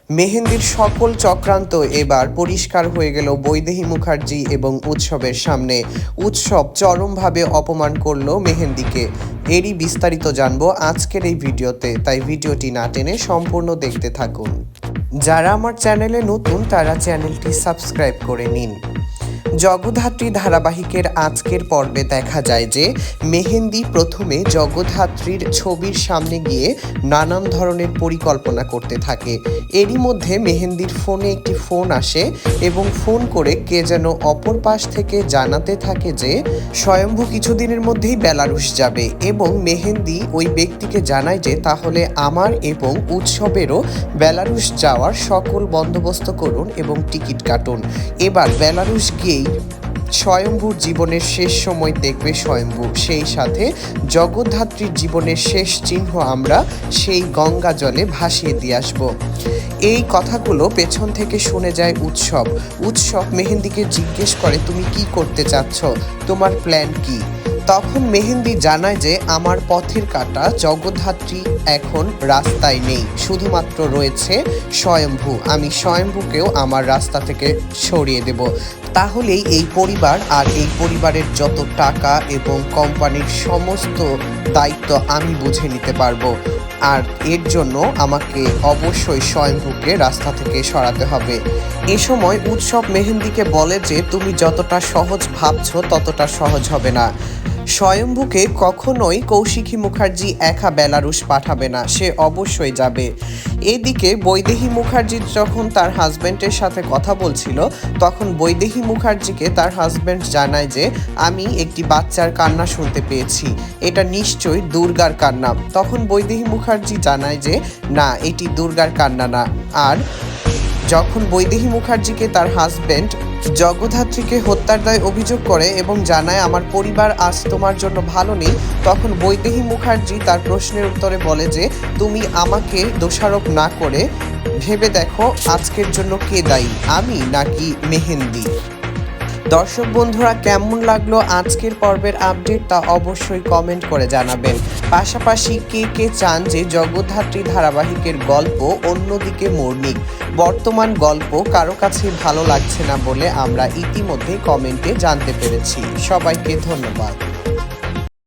মেহেন্দির সকল চক্রান্ত এবার পরিষ্কার হয়ে গেল বৈদেহী মুখার্জি এবং উৎসবের সামনে। উৎসব চরমভাবে অপমান করলো মেহেন্দিকে। এরই বিস্তারিত জানবো আজকের এই ভিডিওতে, তাই ভিডিওটি না টেনে সম্পূর্ণ দেখতে থাকুন। যারা আমার চ্যানেলে নতুন তারা চ্যানেলটি সাবস্ক্রাইব করে নিন। জগদ্ধাত্রী ধারাবাহিকের আজকের পর্বে দেখা যায় যে মেহেন্দি প্রথমে জগদ্ধাত্রীর ছবির সামনে গিয়ে নানান ধরনের পরিকল্পনা করতে থাকে। এরই মধ্যে মেহেন্দির ফোনে একটি ফোন আসে এবং ফোন করে কে যেন অপর পাশ থেকে জানাতে থাকে যে স্বয়ম্ভু কিছুদিনের মধ্যেই বেলারুশ যাবে, এবং মেহেন্দি ওই ব্যক্তিকে জানায় যে তাহলে আমার এবং উৎসবেরও বেলারুশ যাওয়ার সকল বন্দোবস্ত করুন এবং টিকিট কাটুন। এবার বেলারুশ গিয়েই স্বয়ম্ভুর জীবনের শেষ সময় দেখবে স্বয়ম্ভু, সেই সাথে জগদ্ধাত্রীর জীবনের শেষ চিহ্ন আমরা সেই গঙ্গা জলে ভাসিয়ে দিয়ে আসব। এই কথাগুলো পেছন থেকে শুনে যায় উৎসব মেহেন্দিকে জিজ্ঞেস করে, তুমি কি করতে চাচ্ছ, তোমার প্ল্যান কি? তখন মেহেন্দি জানায় যে আমার পথের কাঁটা জগদ্ধাত্রী এখন রাস্তায় নেই, শুধুমাত্র রয়েছে স্বয়ম্ভু। আমি স্বয়ম্ভুকেও আমার রাস্তা থেকে সরিয়ে দেব, তাহলেই এই পরিবার আর এই পরিবারের যত টাকা এবং কোম্পানির সমস্ত দায়িত্ব আমি বুঝে নিতে পারবো। আর এর জন্য আমাকে অবশ্যই স্বয়ম্ভুকে রাস্তা থেকে সরাতে হবে। এ সময় উৎসব মেহেন্দিকে বলে যে তুমি যতটা সহজ ভাবছো ততটা সহজ হবে না। স্বয়ম্ভুকে কখনোই কৌশিকী মুখার্জি একা বেলারুশ পাঠাবে না, সে অবশ্যই যাবে। এদিকে বৈদেহী মুখার্জি যখন তার হাজব্যান্ডের সাথে কথা বলছিল, তখন বৈদেহী মুখার্জিকে তার হাজব্যান্ড জানায় যে আমি একটি বাচ্চার কান্না শুনতে পেয়েছি, এটা নিশ্চয়ই দুর্গার কান্না। তখন বৈদেহী মুখার্জি জানায় যে না, এটি দুর্গার কান্না না। আর যখন বৈদেহী মুখার্জিকে তার হাজব্যান্ড জগদ্ধাত্রীকে হত্যার দায় অভিযোগ করে এবং জানায় আমার পরিবার আজ তোমার জন্য ভালো নেই, তখন বৈদেহী মুখার্জি তার প্রশ্নের উত্তরে বলে যে তুমি আমাকে দোষারোপ না করে ভেবে দেখো আজকের জন্য কে দায়ী, আমি নাকি মেহেন্দি। দর্শক বন্ধুরা, কেমন লাগলো আজকের পর্বের আপডেট তা অবশ্যই কমেন্ট করে জানাবেন। পাশাপাশি কে কে চান যে জগদ্ধাত্রী ধারাবাহিকের গল্প অন্যদিকে মোড় নিক? বর্তমান গল্প কারো কাছে ভালো লাগছে না বলে আমরা ইতিমধ্যে কমেন্টে জানতে পেরেছি। সবাইকে ধন্যবাদ।